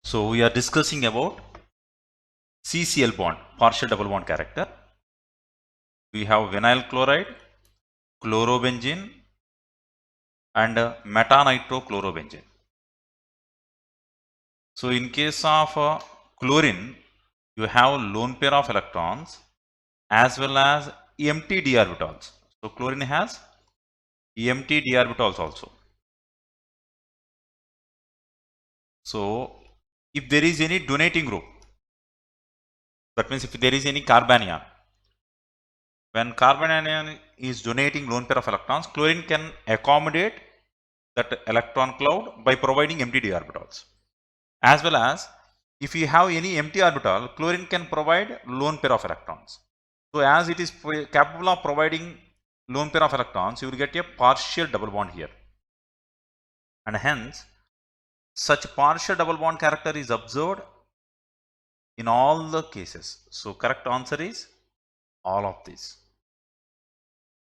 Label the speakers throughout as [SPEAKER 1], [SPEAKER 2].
[SPEAKER 1] So we are discussing about CCl bond, partial double bond character. We have vinyl chloride, chlorobenzene, and metanitrochlorobenzene. So in case of chlorine, you have lone pair of electrons as well as empty d orbitals. So chlorine has empty d orbitals also. So if there is any donating group, that means if there is any carbanion, when carbanion is donating lone pair of electrons, chlorine can accommodate that electron cloud by providing empty d orbitals. As well as if you have any empty orbital, chlorine can provide lone pair of electrons. So as it is capable of providing lone pair of electrons, you will get a partial double bond here. And hence, such partial double bond character is observed in all the cases. So correct answer is all of these.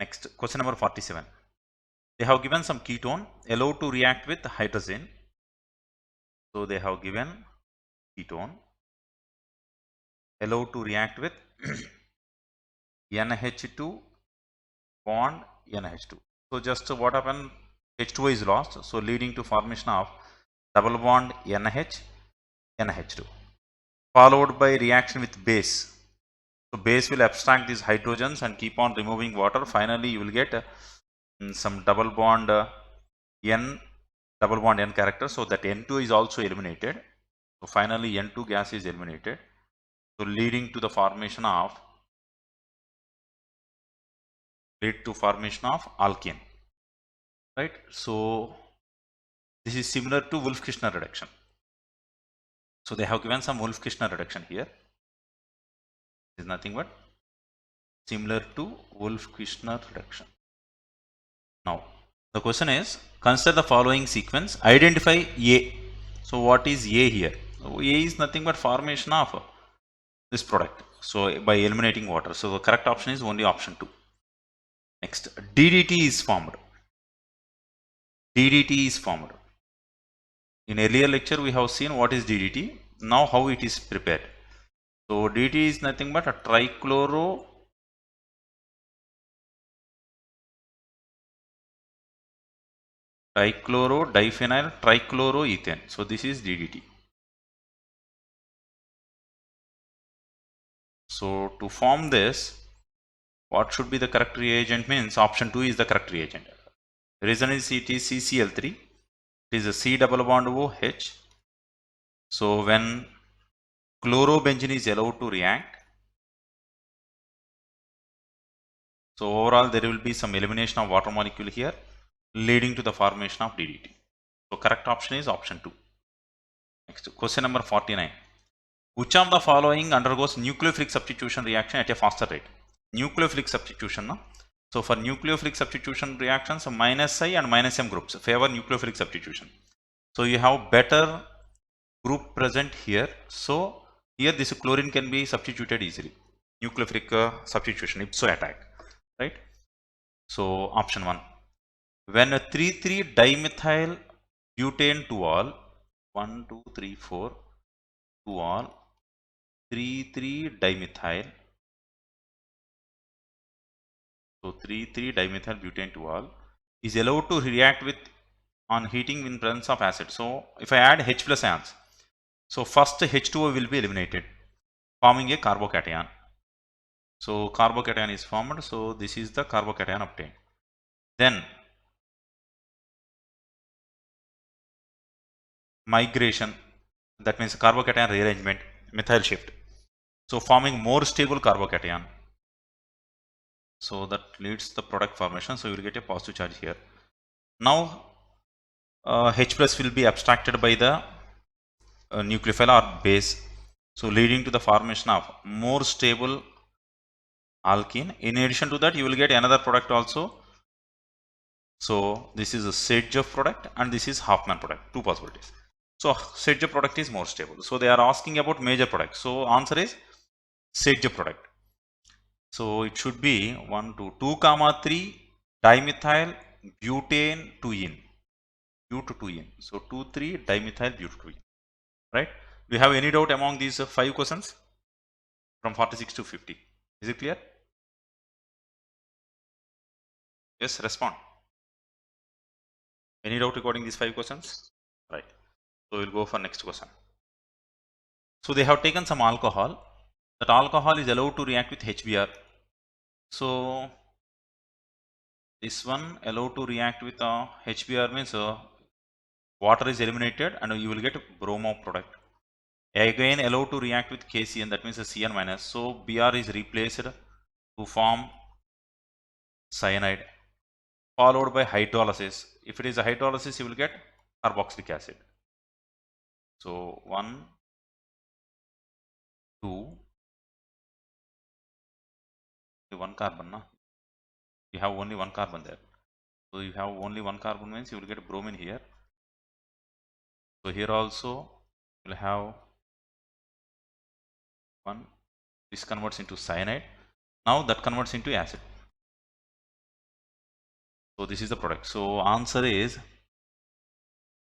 [SPEAKER 1] Next, question number 47. They have given some ketone allowed to react with hydrogen. So they have given ketone allowed to react with NH2 bond NH2. So just what happened, H2O is lost, so leading to formation of double bond NH, NH2, followed by reaction with base. So base will abstract these hydrogens and keep on removing water. Finally you will get some double bond N character, so that N2 is also eliminated. So finally N2 gas is eliminated, so leading to the formation of alkene, right? So this is similar to Wolff-Kishner reduction. So they have given some Wolff-Kishner reduction here. It is nothing but similar to Wolff-Kishner reduction. Now the question is, consider the following sequence, identify A. So what is A here? So A is nothing but formation of this product, so by eliminating water. So the correct option is only option 2. Next, DDT is formed. DDT is formed. In earlier lecture we have seen what is DDT. Now how it is prepared. So DDT is nothing but a diphenyl trichloroethane. So this is DDT. So to form this, what should be the correct reagent means option 2 is the correct reagent. The reason is it is CCl3. It is a C double bond OH. So when chlorobenzene is allowed to react, so overall there will be some elimination of water molecule here, leading to the formation of DDT. So correct option is option 2. Next, question number 49. Which of the following undergoes nucleophilic substitution reaction at a faster rate? Nucleophilic substitution. No? So for nucleophilic substitution reactions, -I and -M groups favor nucleophilic substitution. So you have better group present here. So here this chlorine can be substituted easily. Nucleophilic substitution, ipso attack, right? So option 1. When a 3,3-dimethyl butane 2-ol, 1, 2, 3, 4, 2-ol, 3,3-dimethyl. So 3,3-dimethyl butane 2-ol is allowed to react with on heating in presence of acid. So if I add H plus ions, so first H2O will be eliminated, forming a carbocation. So carbocation is formed. So this is the carbocation obtained. Then migration, that means carbocation rearrangement, methyl shift. So forming more stable carbocation. So that leads the product formation. So you will get a positive charge here. Now H plus will be abstracted by the nucleophile or base. So leading to the formation of more stable alkene. In addition to that, you will get another product also. So this is a Sedgwick product and this is Hoffman product. Two possibilities. So Sedgwick product is more stable. So they are asking about major product. So answer is Sedgwick product. So it should be 1, 2, 2,3 dimethyl butane 2-ene. So 2,3 dimethyl butane. right? Do you have any doubt among these 5 questions from 46 to 50? Is it clear? Yes, respond. Any doubt regarding these 5 questions? Right. So we'll go for next question. So they have taken some alcohol. That alcohol is allowed to react with HBr. So this one allowed to react with HBr means water is eliminated and you will get bromo product. Again allowed to react with KCN, that means a Cn minus. So Br is replaced to form cyanide, followed by hydrolysis. If it is a hydrolysis, you will get carboxylic acid. So 1, 2, 1 carbon. Na? You have only 1 carbon there. So you have only 1 carbon means you will get bromine here. So here also you will have 1. This converts into cyanide. Now that converts into acid. So this is the product. So answer is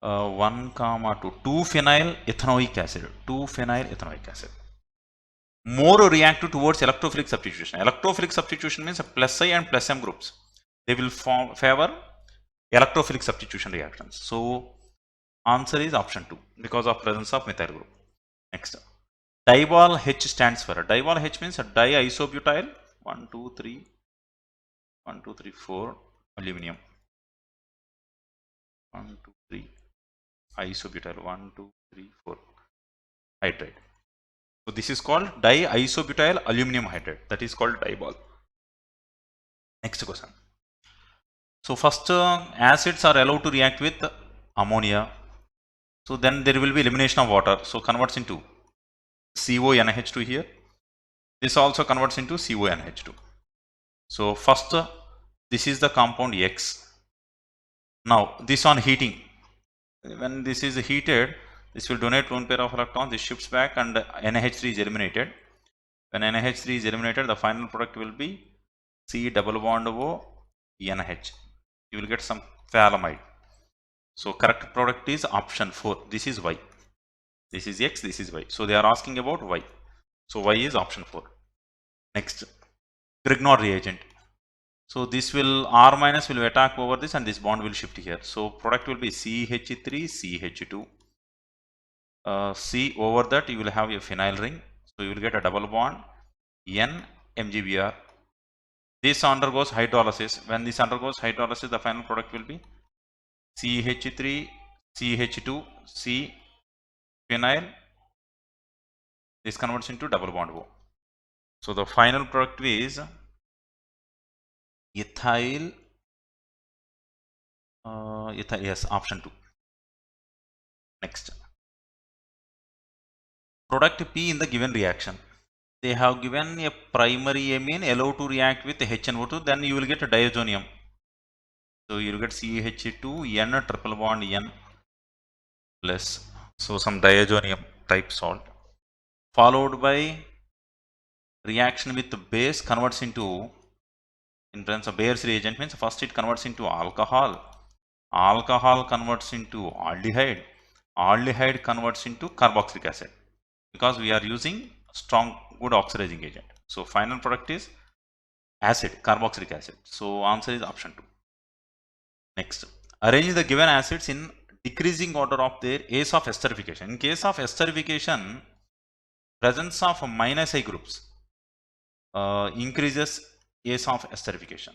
[SPEAKER 1] 1, 2. 2-phenyl ethanoic acid. 2-phenyl ethanoic acid. More reactive towards electrophilic substitution. Electrophilic substitution means plus I and plus M groups. They will favor electrophilic substitution reactions. So answer is option 2 because of presence of methyl group. Next, dibol H stands for. Dibol H means diisobutyl 1, 2, 3, 1, 2, 3, 4 aluminum. 1, 2, 3 isobutyl 1, 2, 3, 4 hydride. So this is called diisobutyl aluminum hydride. That is called dibol. Next question. So first acids are allowed to react with ammonia. So then there will be elimination of water. So converts into CONH2 here. This also converts into CONH2. So first this is the compound X. Now this on heating. When this is heated, this will donate lone pair of electrons. This shifts back and NH3 is eliminated. When NH3 is eliminated, the final product will be C double bond O NH. You will get some phthalimide. So correct product is option 4. This is Y. This is X, this is Y. So they are asking about Y. So Y is option 4. Next, Grignard reagent. So this will R minus will attack over this and this bond will shift here. So product will be CH3, CH2. C over that you will have a phenyl ring. So you will get a double bond N MgBr. This undergoes hydrolysis. When this undergoes hydrolysis, the final product will be CH3, CH2, C phenyl. This converts into double bond O. So the final product is ethyl. Yes, option 2. Next, product P in the given reaction. They have given a primary amine allowed to react with HNO2, then you will get a diazonium. So you will get CH2N triple bond N plus, so some diazonium type salt, followed by reaction with the base converts into, in terms of Bayer's reagent means first it converts into alcohol, alcohol converts into aldehyde, aldehyde converts into carboxylic acid because we are using strong good oxidizing agent. So final product is acid, carboxylic acid. So answer is option 2. Next, arrange the given acids in decreasing order of their A's of esterification. In case of esterification, presence of minus I groups increases A's of esterification.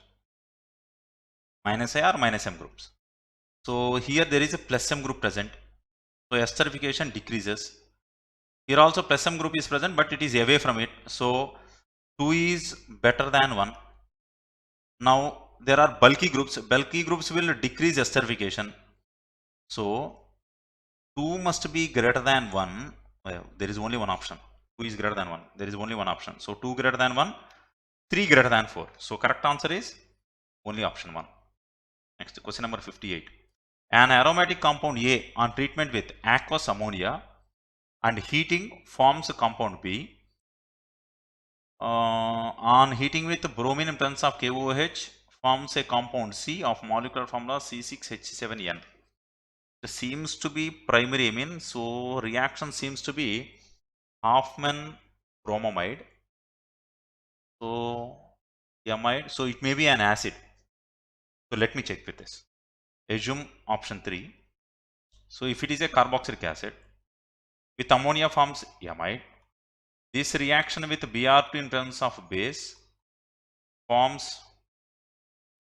[SPEAKER 1] Minus I or minus M groups. So here there is a plus M group present. So esterification decreases. Here also plus M group is present, but it is away from it. So 2 is better than 1. Now there are bulky groups. Bulky groups will decrease esterification. So 2 must be greater than 1. There is only one option. 2 is greater than 1. There is only one option. So 2 greater than 1, 3 greater than 4. So correct answer is only option 1. Next, question number 58. An aromatic compound A on treatment with aqueous ammonia and heating forms compound B. On heating with bromine in presence of KOH forms a compound C of molecular formula C6H7N. It seems to be primary amine, so reaction seems to be Hoffman bromamide. So amide, so it may be an acid. So let me check with this. Assume option 3. So if it is a carboxylic acid with ammonia forms amide, this reaction with Br2 in presence of base forms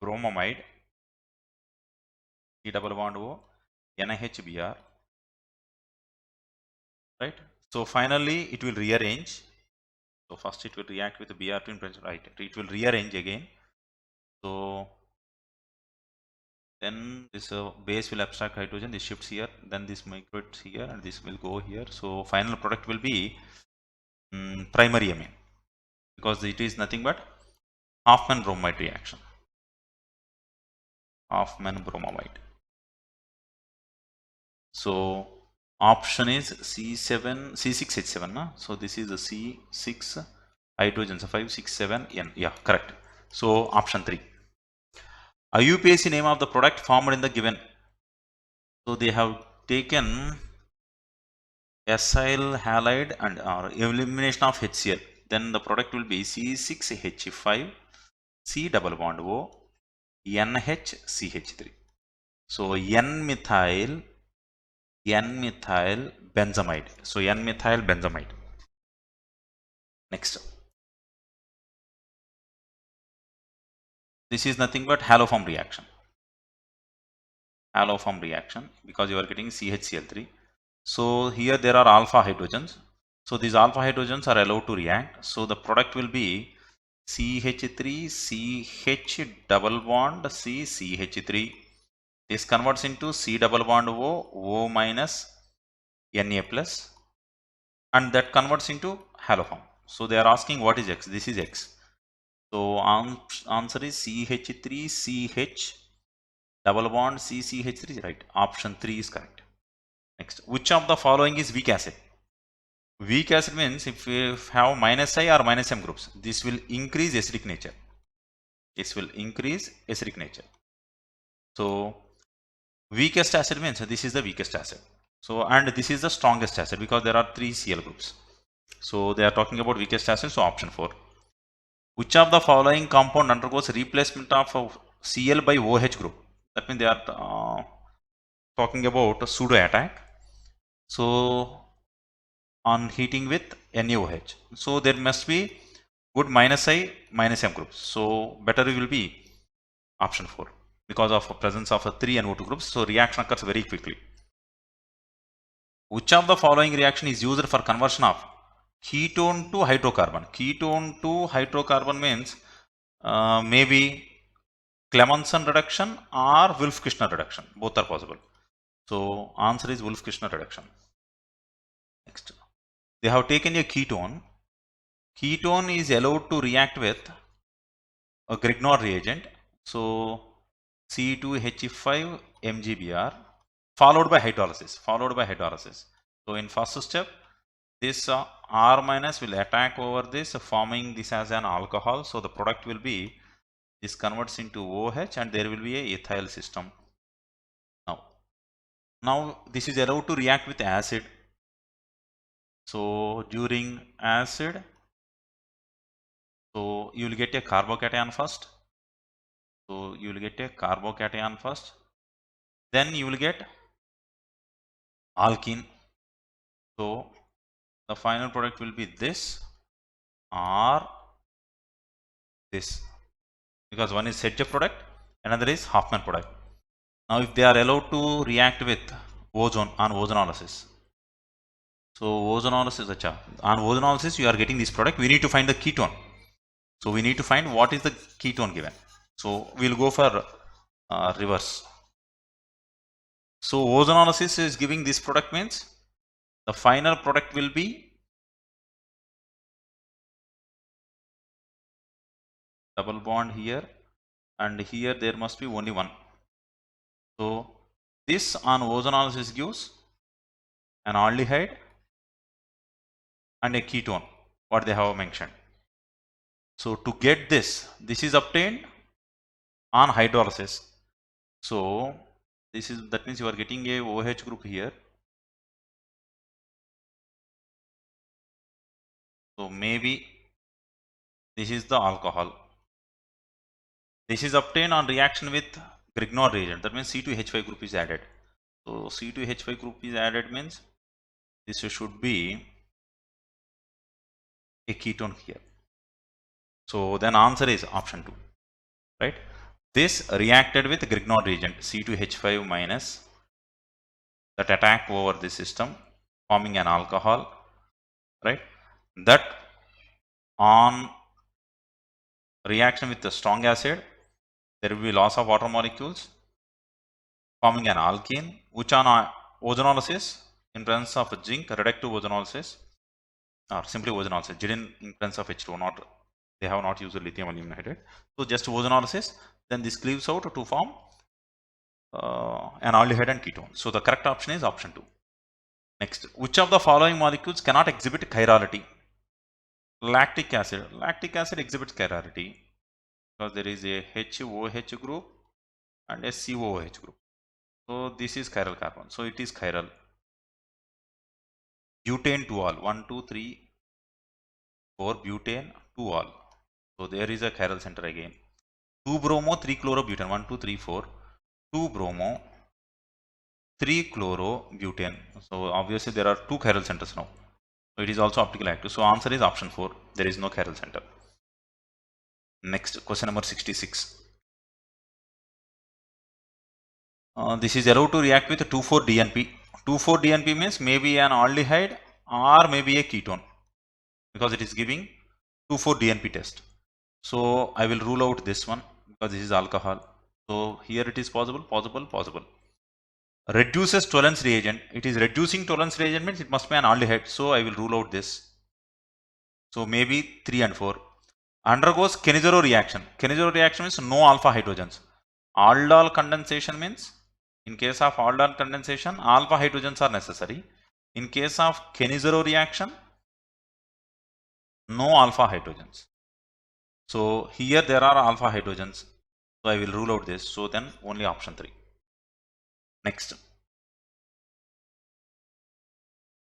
[SPEAKER 1] bromamide, C double bond O, NaHBr, right? So finally it will rearrange. So first it will react with Br2 in presence, right? It will rearrange again. So then this base will abstract hydrogen, this shifts here, then this migrates here, and this will go here. So final product will be primary amine, because it is nothing but Hoffman bromide reaction. Hoffman bromamide. So option is C7, C6H7. Na? So this is the C6 hydrogen, so 5, 6, 7, N. Yeah, correct. So option 3. IUPAC name of the product formed in the given. So they have taken acyl halide and elimination of HCl. Then the product will be C6H5, C double bond O, NHCH3. So N-methyl benzamide. So N-methyl benzamide. Next. This is nothing but haloform reaction. Haloform reaction, because you are getting CHCl3. So here there are alpha hydrogens. So these alpha hydrogens are allowed to react. So the product will be CH3, CH double bond C, CH3. This converts into C double bond O, O minus Na plus, and that converts into haloform. So they are asking what is X? This is X. So answer is CH3CH double bond CCH3, right? Option 3 is correct. Next, which of the following is weak acid? Weak acid means if you have minus I or minus M groups, this will increase acidic nature. This will increase acidic nature. So weakest acid means this is the weakest acid. So and this is the strongest acid because there are 3 Cl groups. So they are talking about weakest acid, so option 4. Which of the following compound undergoes replacement of Cl by OH group? That means they are talking about a pseudo attack. So on heating with NaOH. So there must be good minus I minus M groups. So better will be option 4 because of presence of 3 and O2 groups. So reaction occurs very quickly. Which of the following reaction is used for conversion of ketone to hydrocarbon? Ketone to hydrocarbon means maybe Clemmensen reduction or Wolff-Kishner reduction. Both are possible. So answer is Wolff-Kishner reduction. Next, they have taken a ketone. Ketone is allowed to react with a Grignard reagent. So C2H5 MgBr followed by hydrolysis. So in first step, this R minus will attack over this, forming this as an alcohol. So the product will be, this converts into OH and there will be a ethyl system. Now this is allowed to react with acid. So during acid, so you will get a carbocation first. So you will get a carbocation first. Then you will get alkene. So the final product will be this or this, because one is Sedgwick product, another is Hoffman product. Now if they are allowed to react with ozone on ozonolysis, so ozonolysis, on ozonolysis you are getting this product, we need to find the ketone. So we need to find what is the ketone given. So we'll go for reverse. So ozonolysis is giving this product, means the final product will be double bond here, and here there must be only one. So this on ozonolysis gives an aldehyde and a ketone, what they have mentioned. So to get this is obtained on hydrolysis. So that means you are getting a OH group here. So maybe this is the alcohol. This is obtained on reaction with Grignard reagent. That means C2H5 group is added. So C2H5 group is added means this should be a ketone here. So then answer is option 2, right? This reacted with Grignard reagent C2H5 minus, that attack over the system forming an alcohol, right? That on reaction with the strong acid, there will be loss of water molecules forming an alkene, which on ozonolysis in presence of zinc, reductive ozonolysis, or simply ozonolysis, in presence of H2O, they have not used lithium aluminum hydride. So just ozonolysis, then this cleaves out to form an aldehyde and ketone. So the correct option is option 2. Next, which of the following molecules cannot exhibit chirality? Lactic acid. Lactic acid exhibits chirality because there is a HOH group and a COOH group. So this is chiral carbon. So it is chiral. Butane 2-ol. 1, 2, 3, 4 butane 2-ol. So there is a chiral center again. 2-bromo 3-chlorobutane. 1, 2, 3, 4. 2-bromo 3-chlorobutane. So obviously there are 2 chiral centers now. So it is also optically active. So answer is option 4. There is no chiral center. Next, question number 66. This is allowed to react with 2,4-DNP. 2,4-DNP means maybe an aldehyde or maybe a ketone, because it is giving 2,4-DNP test. So I will rule out this one because this is alcohol. So here it is possible. Reduces Tollens reagent. It is reducing Tollens reagent means it must be an aldehyde. So I will rule out this. So maybe 3 and 4. Undergoes Kenizaro reaction. Kenizaro reaction means no alpha hydrogens. Aldol condensation means, in case of aldol condensation, alpha hydrogens are necessary. In case of Kenizaro reaction, no alpha hydrogens. So here there are alpha hydrogens. So I will rule out this. So then only option 3. Next.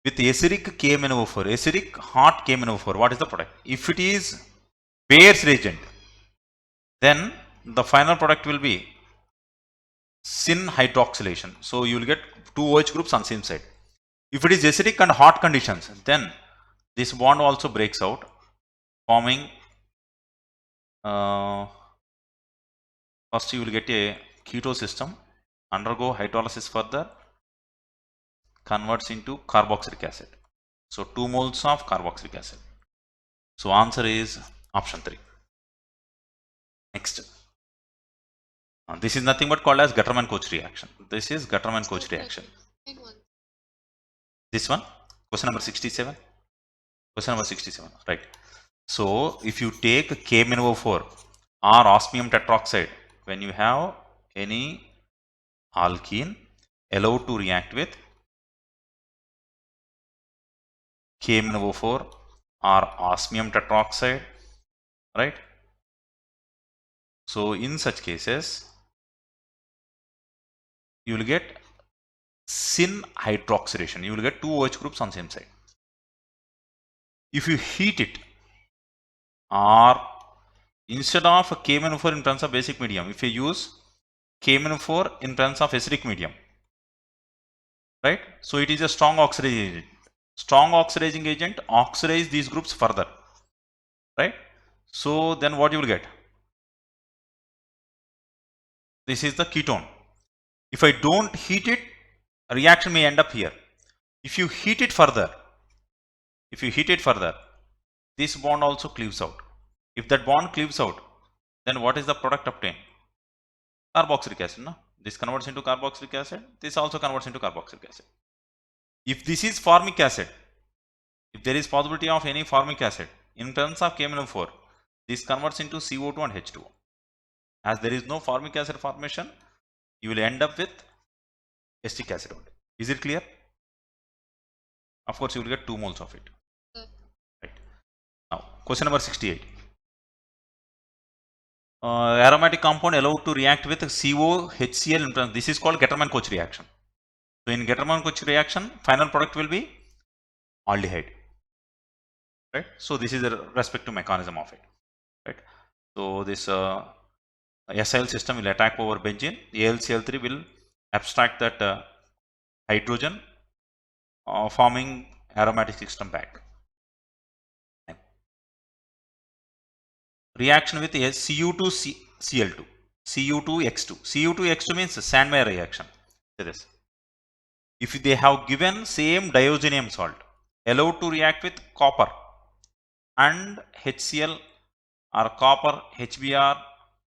[SPEAKER 1] With acidic KMnO4, acidic hot KMnO4, what is the product? If it is Bayer's reagent, then the final product will be syn hydroxylation. So you will get 2 OH groups on same side. If it is acidic and hot conditions, then this bond also breaks out, forming first you will get a keto system, undergo hydrolysis further, converts into carboxylic acid. So 2 moles of carboxylic acid. So answer is option 3. Next. This is nothing but called as Gattermann-Koch reaction. This is Gattermann-Koch reaction. This one, question number 67. Question number 67, right. So if you take KMnO4 or osmium tetroxide, when you have any alkene allowed to react with KMnO4 or osmium tetroxide, right? So in such cases, you will get syn hydroxylation. You will get 2 OH groups on same side. If you heat it, or instead of KMnO4 in presence of basic medium, if you use KMnO4 in presence of acidic medium, right? So it is a strong oxidizing agent. Strong oxidizing agent oxidize these groups further, right? So then what you will get? This is the ketone. If I don't heat it, a reaction may end up here. If you heat it further, this bond also cleaves out. If that bond cleaves out, then what is the product obtained? Carboxylic acid, no? This converts into carboxylic acid. This also converts into carboxylic acid. If this is formic acid, if there is possibility of any formic acid in presence of KMnO4, this converts into CO2 and H2O. As there is no formic acid formation, you will end up with acetic acid only. Is it clear? Of course, you will get 2 moles of it. Right. Now, question number 68. aromatic compound allowed to react with COHCl. This is called Getterman-Koch reaction. So in Getterman-Koch reaction, final product will be aldehyde. Right. So this is the respective mechanism of it. Right. So this SIL system will attack over benzene. AlCl3 will abstract that hydrogen, forming aromatic system back. Reaction with Cu2Cl2, Cu2X2. Cu2X2 means Sandmeyer reaction. This. If they have given same diazonium salt, allowed to react with copper and HCl or copper HBr,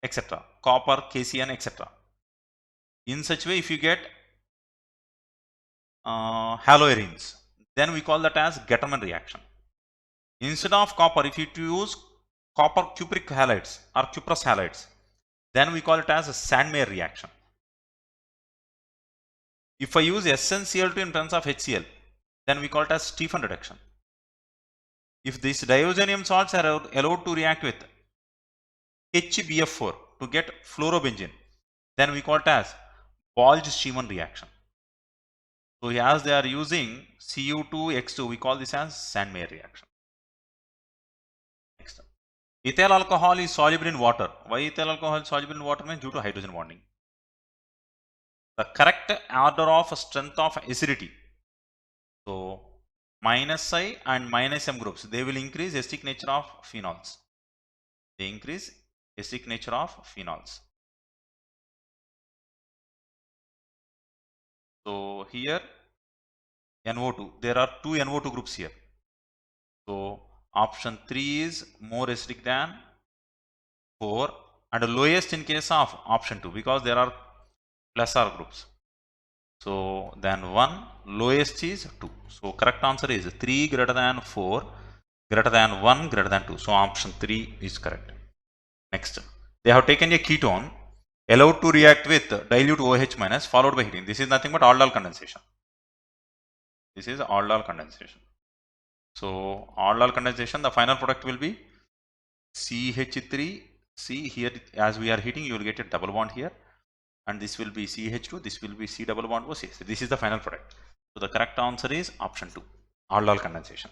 [SPEAKER 1] etc. Copper KCN, etc. In such way, if you get haloarenes, then we call that as Getterman reaction. Instead of copper, if you use copper cupric halides or cuprous halides, then we call it as a Sandmeyer reaction. If I use SnCl2 in terms of HCl, then we call it as Stephan reduction. If these diazonium salts are allowed to react with HBF4 to get fluorobenzene, then we call it as Bolge-Schiemann reaction. So as they are using Cu2X2, we call this as Sandmeyer reaction. Next, ethyl alcohol is soluble in water. Why ethyl alcohol is soluble in water? Means due to hydrogen bonding. The correct order of strength of acidity. So minus I and minus M groups, they will increase acidic nature of phenols. They increase acidic nature of phenols. So here NO2, there are two NO2 groups here. So option 3 is more acidic than 4 and lowest in case of option 2 because there are plus R groups. So then 1, lowest is 2. So correct answer is 3 greater than 4 greater than 1 greater than 2. So option 3 is correct. Next, they have taken a ketone allowed to react with dilute OH minus followed by heating. This is nothing but aldol condensation. This is aldol condensation. So aldol condensation, the final product will be CH3. See here, as we are heating, you will get a double bond here, and this will be CH2. This will be C double bond O. This is the final product. So the correct answer is option 2, aldol condensation.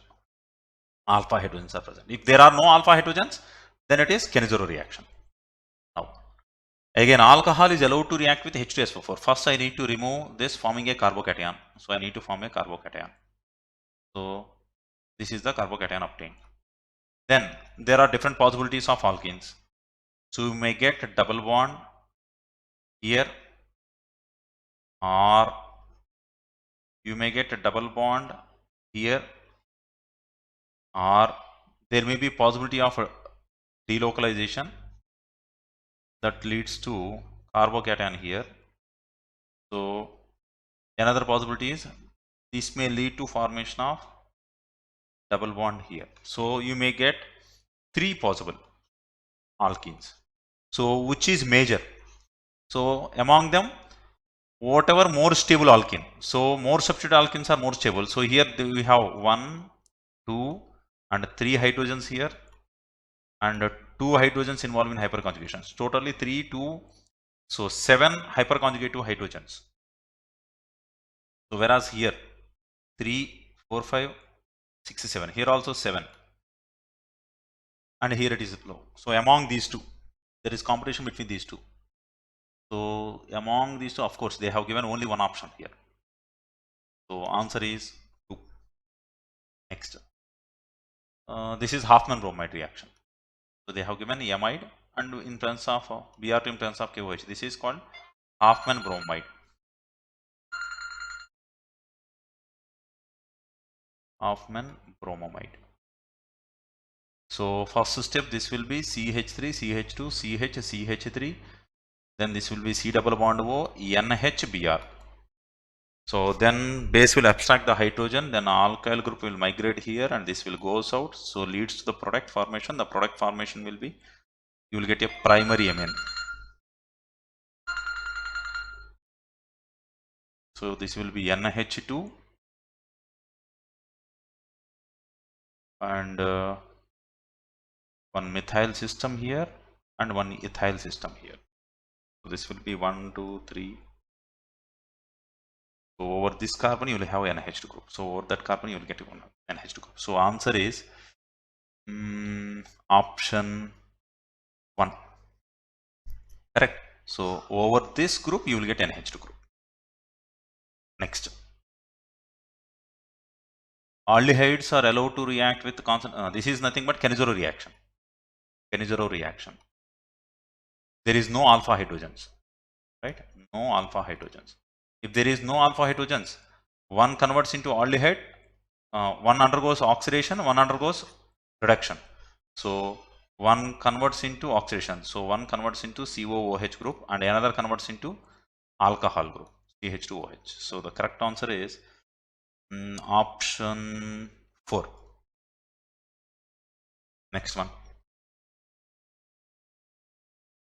[SPEAKER 1] Alpha hydrogens are present. If there are no alpha hydrogens, then it is Kenizoro reaction. Now, again, alcohol is allowed to react with H2SO4. First, I need to remove this, forming a carbocation. So I need to form a carbocation. So this is the carbocation obtained. Then there are different possibilities of alkenes. So you may get a double bond here, or you may get a double bond here, or there may be possibility of delocalization that leads to carbocation here. So another possibility is this may lead to formation of double bond here. So you may get 3 possible alkenes. So which is major? So among them, whatever more stable alkene. So more substitute alkenes are more stable. So here we have 1, 2 and 3 hydrogens here, and 2 hydrogens involved in hyperconjugations. Totally 3, 2, so 7 hyperconjugative hydrogens. So whereas here 3, 4, 5, 6, 7. Here also 7. And here it is low. So among these two, there is competition between these two. So among these two, of course, they have given only one option here. So answer is 2. Next, this is Hoffman bromide reaction. So they have given amide, and in terms of Br2 in terms of KOH, this is called Hoffman bromide. Hoffman bromide. So first step, this will be CH3, CH2, CH, CH3. Then this will be C double bond O, NHBr. So then base will abstract the hydrogen, then alkyl group will migrate here, and this will goes out. So leads to the product formation. The product formation will be, you will get a primary amine. So this will be NH2 and one methyl system here, and one ethyl system here. So this will be 1, 2, 3. So over this carbon you will have NH2 group. So over that carbon you will get one NH2 group. So answer is option 1. Correct. So over this group you will get NH2 group. Next. Aldehydes are allowed to react with constant. This is nothing but Cannizzaro reaction. Cannizzaro reaction. There is no alpha hydrogens, right? No alpha hydrogens. If there is no alpha hydrogens, one converts into aldehyde, one undergoes oxidation, one undergoes reduction. So one converts into oxidation. So one converts into COOH group and another converts into alcohol group, CH2OH. So the correct answer is option 4. Next one.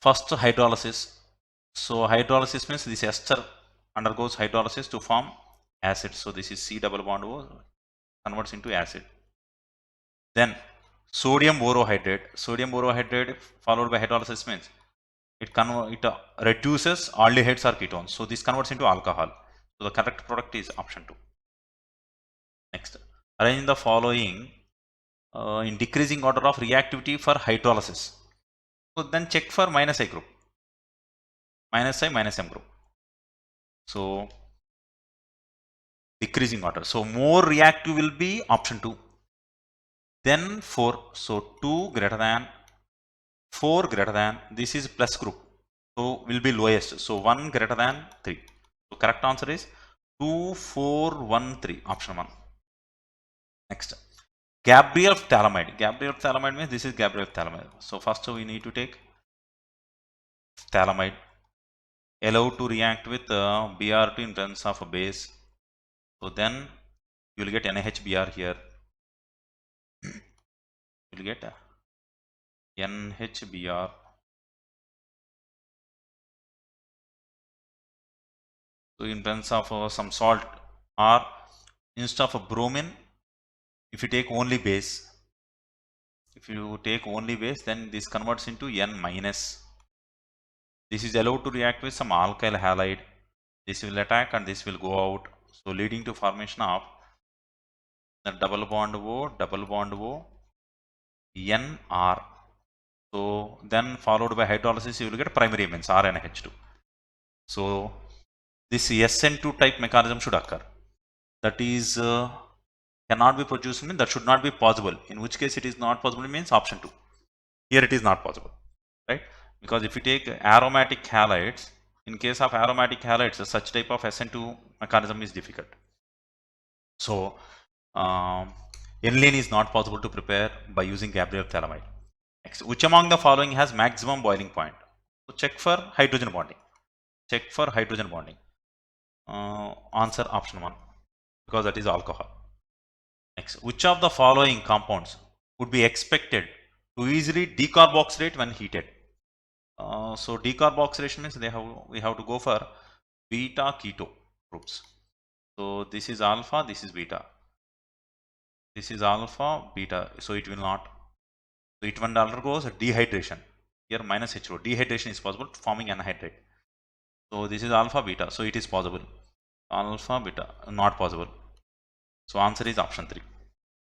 [SPEAKER 1] First, hydrolysis. So hydrolysis means this ester undergoes hydrolysis to form acid. So this is C double bond O converts into acid. Then sodium borohydrate. Sodium borohydrate followed by hydrolysis means it reduces aldehydes or ketones. So this converts into alcohol. So the correct product is option 2. Next, arrange the following in decreasing order of reactivity for hydrolysis. So then check for minus I group. Minus I minus M group. So decreasing order. So more reactive will be option 2. Then 4. So 2 greater than 4 greater than, this is plus group. So will be lowest. So 1 greater than 3. So correct answer is 2, 4, 1, 3. Option 1. Next. Gabriel phthalimide. Gabriel phthalimide means this is Gabriel phthalimide. So first we need to take phthalimide. Allowed to react with Br2 in terms of a base. So then you will get NHBr here. You will get NHBr. So in terms of some salt, or instead of a bromine, if you take only base, then this converts into N minus. This is allowed to react with some alkyl halide. This will attack and this will go out. So leading to formation of the double bond O, NR. So then followed by hydrolysis you will get primary means RNH2. So this SN2 type mechanism should occur. That is cannot be produced, means that should not be possible. In which case it is not possible means option 2. Here it is not possible, right? Because if you take aromatic halides, in case of aromatic halides, such type of SN2 mechanism is difficult. So aniline is not possible to prepare by using Gabriel phthalimide. Next, which among the following has maximum boiling point? So check for hydrogen bonding. Check for hydrogen bonding. Answer option 1, because that is alcohol. Next, which of the following compounds would be expected to easily decarboxylate when heated? So decarboxylation means we have to go for beta keto groups. So this is alpha, this is beta. This is alpha, beta. So it will not. So it undergoes dehydration. Here minus H2. Dehydration is possible, forming anhydride. So this is alpha, beta. So it is possible. Alpha, beta, not possible. So answer is option 3.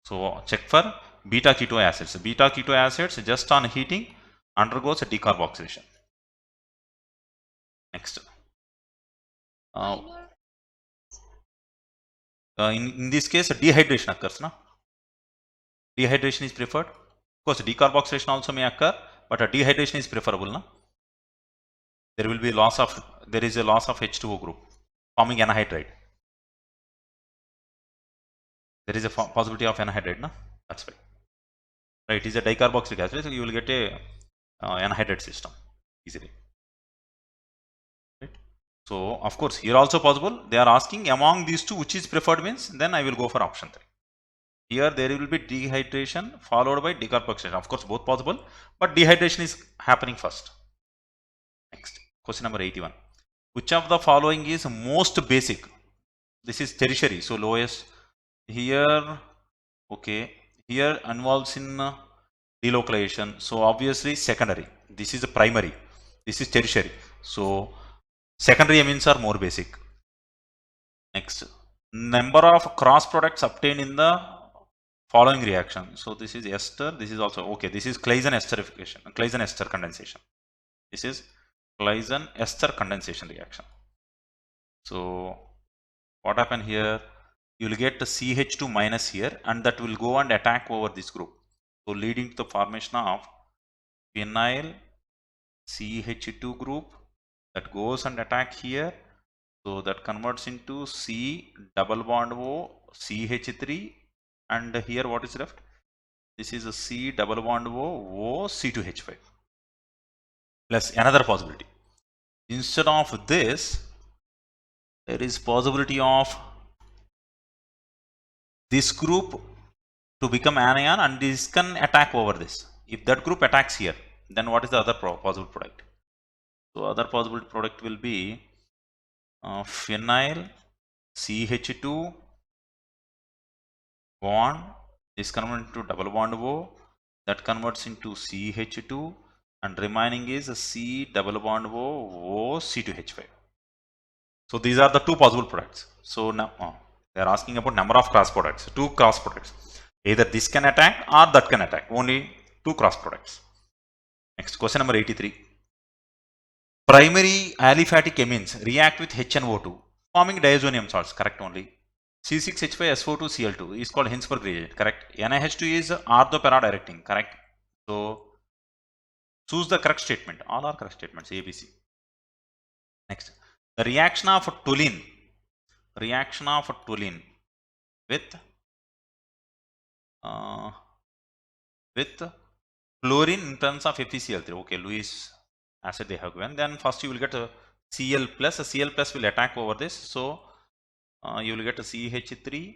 [SPEAKER 1] So check for beta keto acids. Beta keto acids just on heating undergoes a decarboxylation. Next. In this case, dehydration occurs. No? Dehydration is preferred. Of course, decarboxylation also may occur, but a dehydration is preferable. No? There will be there is a loss of H2O group forming anhydride. There is a possibility of anhydride. No? That's right. Right, it is a dicarboxylic acid, so you will get a anhydride system easily. Right. So of course here also possible. They are asking among these two which is preferred means, then I will go for option 3. Here there will be dehydration followed by decarboxylation. Of course both possible, but dehydration is happening first. Next, question number 81. Which of the following is most basic? This is tertiary, so lowest. Here, okay, here involves in delocalization, so obviously secondary. This is a primary, this is tertiary. So secondary amines are more basic. Next, number of cross products obtained in the following reaction. So this is ester, this is also okay, this is Claisen esterification, Claisen ester condensation. This is Claisen ester condensation reaction. So what happened here, you will get the CH2 minus here, and that will go and attack over this group, so leading to the formation of phenyl CH2 group that goes and attack here. So that converts into C double bond O CH3, and here what is left? This is a C double bond O C2H5. Plus another possibility, instead of this, there is possibility of this group to become anion, and this can attack over this. If that group attacks here, then what is the other possible product? So other possible product will be phenyl CH2 bond, this converts into double bond O, that converts into CH2, and remaining is a C double bond O C2H5. So these are the two possible products. So now they are asking about number of cross products, two cross products. Either this can attack or that can attack, only two cross products. Next, question number 83. Primary aliphatic amines react with HNO2 forming diazonium salts, correct only. C6H5SO2Cl2 is called Hinsberg reagent, correct. NiH2 is ortho-para-directing, correct. So choose the correct statement, all are correct statements, A, B, C. Next, the reaction of toluene with chlorine in terms of FeCl3. Okay, Lewis acid they have given. Then first you will get a Cl plus. A Cl plus will attack over this. So you will get a CH3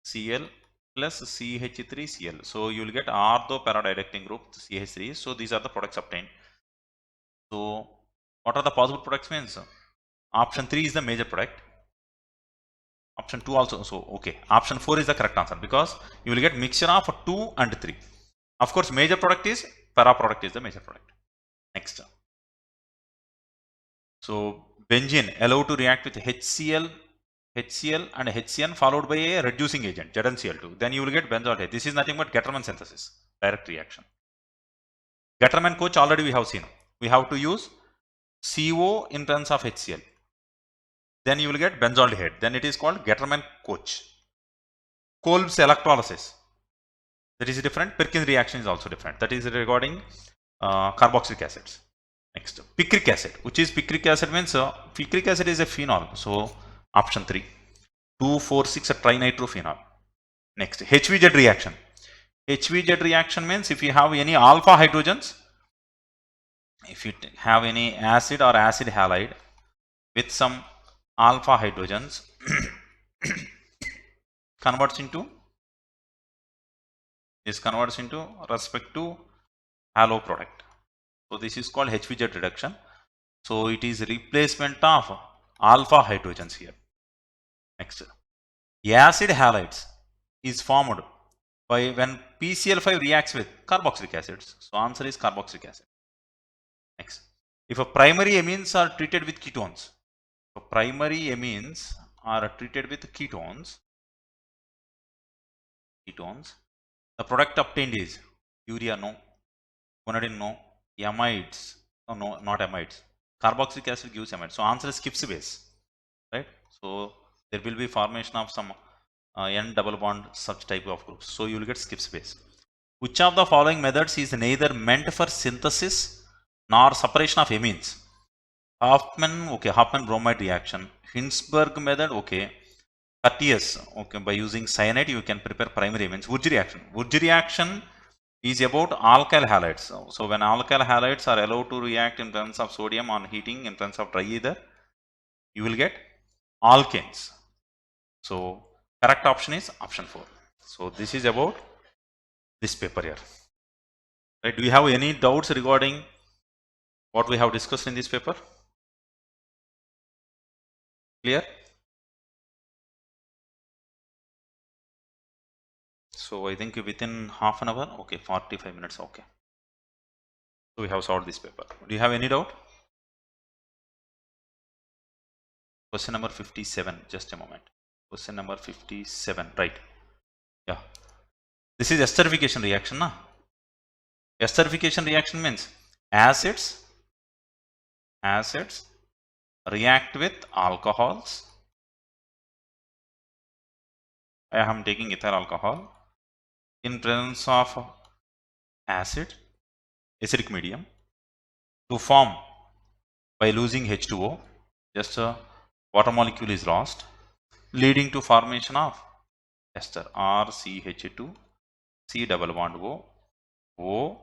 [SPEAKER 1] Cl plus CH3 Cl. So you will get ortho-para-directing group CH3. So these are the products obtained. So what are the possible products means? Option 3 is the major product. Option 2 also. So okay, option 4 is the correct answer, because you will get mixture of 2 and 3. Of course, major product is para product is the major product. Next. So benzene allowed to react with HCl and HCN followed by a reducing agent ZnCl2. Then you will get benzaldehyde. This is nothing but Gattermann synthesis, direct reaction. Gattermann coach already we have seen. We have to use CO in terms of HCl. Then you will get benzaldehyde. Then it is called Gattermann coach. Kolb's electrolysis, that is different. Perkins reaction is also different. That is regarding carboxylic acids. Next, picric acid. Which is picric acid means picric acid is a phenol. So option 3, 2,4,6 trinitrophenol. Next, HVZ reaction. HVZ reaction means if you have any alpha hydrogens, if you have any acid or acid halide with some alpha hydrogens converts into respect to halo product. So this is called HVZ reduction. So it is replacement of alpha hydrogens here. Next, acid halides is formed by when PCl5 reacts with carboxylic acids. So answer is carboxylic acid. Next, if a primary amines are treated with ketones, the product obtained is urea, no. Guanidine, no. Amides, no, not amides. Carboxylic acid gives amides. So answer is Gibbs base, right? So there will be formation of some N double bond such type of groups. So you will get Gibbs base. Which of the following methods is neither meant for synthesis nor separation of amines? Hoffman, okay, Hoffman bromide reaction. Hinsberg method, okay. Curtius, okay, by using cyanide you can prepare primary amines. Wurtz reaction is about alkyl halides. So when alkyl halides are allowed to react in terms of sodium on heating in terms of dry ether, you will get alkanes. So correct option is option 4. So this is about this paper here. Right? Do you have any doubts regarding what we have discussed in this paper? Clear? So I think within half an hour, okay, 45 minutes, okay. So we have solved this paper. Do you have any doubt? Question number 57, just a moment. Question number 57, right? Yeah. This is esterification reaction, na? Esterification reaction means acids react with alcohols. I am taking ethyl alcohol in presence of acidic medium to form by losing H2O. Just a water molecule is lost, leading to formation of ester RCH2 C double bond O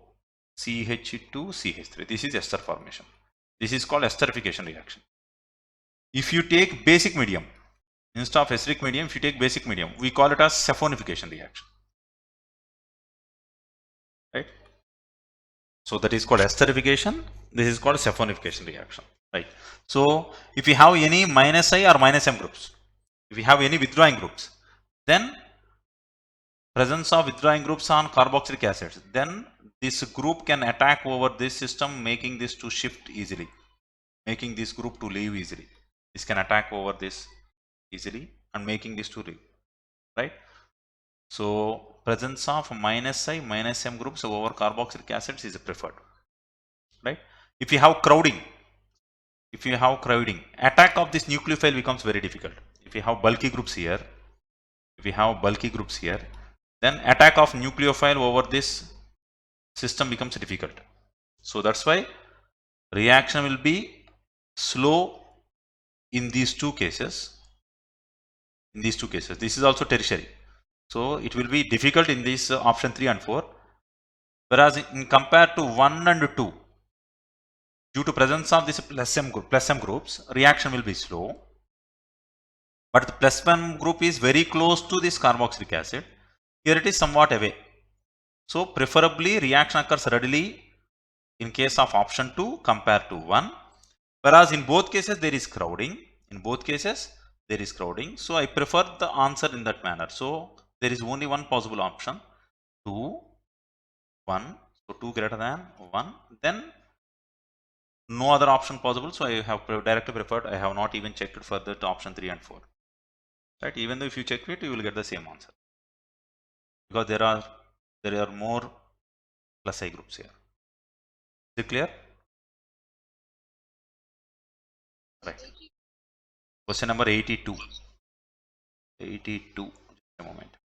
[SPEAKER 1] CH2 CH3. This is ester formation. This is called esterification reaction. If you take basic medium instead of acidic medium, if you take basic medium, we call it as saponification reaction, right? So that is called esterification. This is called saponification reaction, right? So if you have any minus I or minus M groups, if you have any withdrawing groups, then presence of withdrawing groups on carboxylic acids, then this group can attack over this system, making this to shift easily, making this group to leave easily. This can attack over this easily and making this to leave, right? So presence of minus I minus M groups over carboxylic acids is preferred, right? If you have crowding, attack of this nucleophile becomes very difficult. If you have bulky groups here, then attack of nucleophile over this system becomes difficult. So that's why reaction will be slow in these two cases. This is also tertiary. So it will be difficult in this option 3 and 4. Whereas in compared to 1 and 2, due to presence of this plus M groups, reaction will be slow. But the plus M group is very close to this carboxylic acid. Here it is somewhat away. So preferably reaction occurs readily in case of option 2 compared to 1. Whereas in both cases there is crowding. So I prefer the answer in that manner. So there is only one possible option, 2, 1. So 2 greater than 1. Then no other option possible. So I have directly preferred. I have not even checked it further to option 3 and 4. Right? Even though if you check it, you will get the same answer. Because there are more plus I groups here. Is it clear? Right. Question number 82. 82. Just a moment.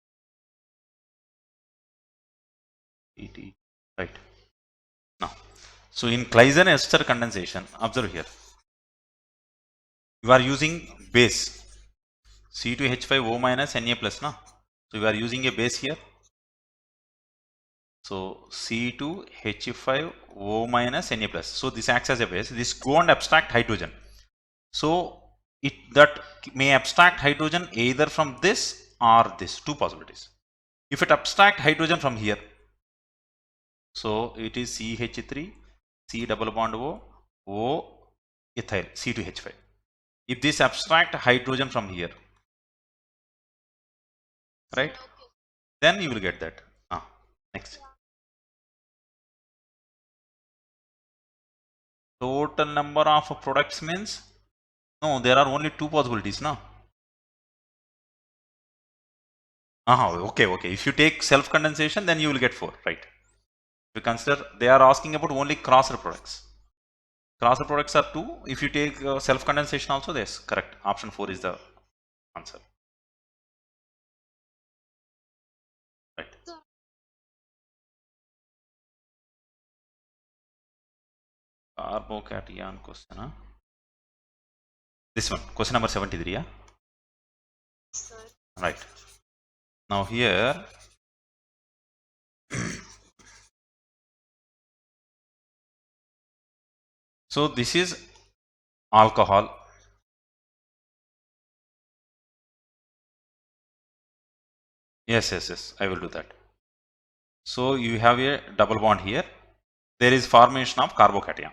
[SPEAKER 1] 80. Right. Now, so in Claisen ester condensation, observe here. You are using base C2H5O minus Na plus, na? So you are using a base here. So C2H5O minus Na plus. So this acts as a base. This go and abstract hydrogen. So that may abstract hydrogen either from this or this, two possibilities. If it abstract hydrogen from here, so it is CH3, C double bond O ethyl, C2H5. If this abstract hydrogen from here, right, then you will get that. Next. Total number of products means, no, there are only two possibilities, no? Okay. If you take self condensation, then you will get 4, right? If you consider, they are asking about only cross products. Cross products are 2. If you take self condensation also, yes, correct. Option 4 is the answer. Right. Carbocation question, huh? This one, question number 73, yeah? Sir. Right. Now here, so this is alcohol. Yes, I will do that. So you have a double bond here. There is formation of carbocation.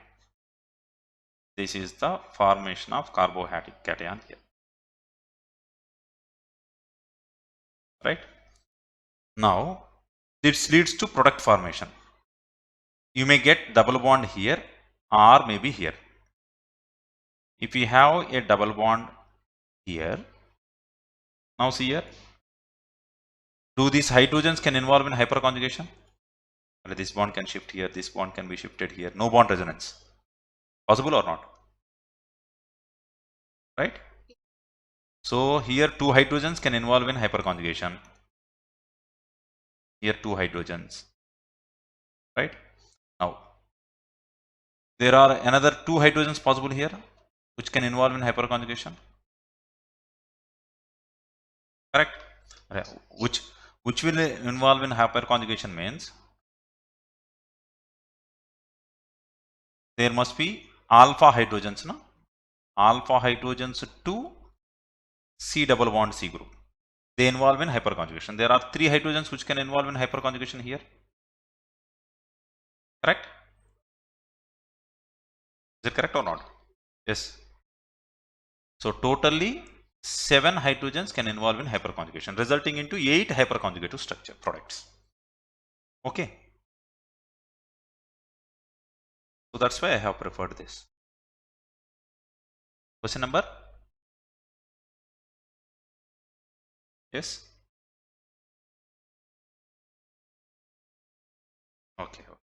[SPEAKER 1] This is the formation of carbocation here. Right? Now, this leads to product formation. you may get double bond here or maybe here. If you have a double bond here, now see here, do these hydrogens can involve in hyperconjugation? This bond can shift here, this bond can be shifted here, no bond resonance. Possible or not? Right? So here two hydrogens can involve in hyperconjugation. Here two hydrogens. Right? Now, there are another two hydrogens possible here which can involve in hyperconjugation. Correct? Which will involve in hyperconjugation means there must be alpha hydrogens, no? Alpha hydrogens to C double bond C group. They involve in hyperconjugation. There are three hydrogens which can involve in hyperconjugation here. Correct? Is it correct or not? Yes. So totally 7 hydrogens can involve in hyperconjugation, resulting into 8 hyperconjugative structure products. Okay. So that's why I have preferred this. Question number? Yes. Okay.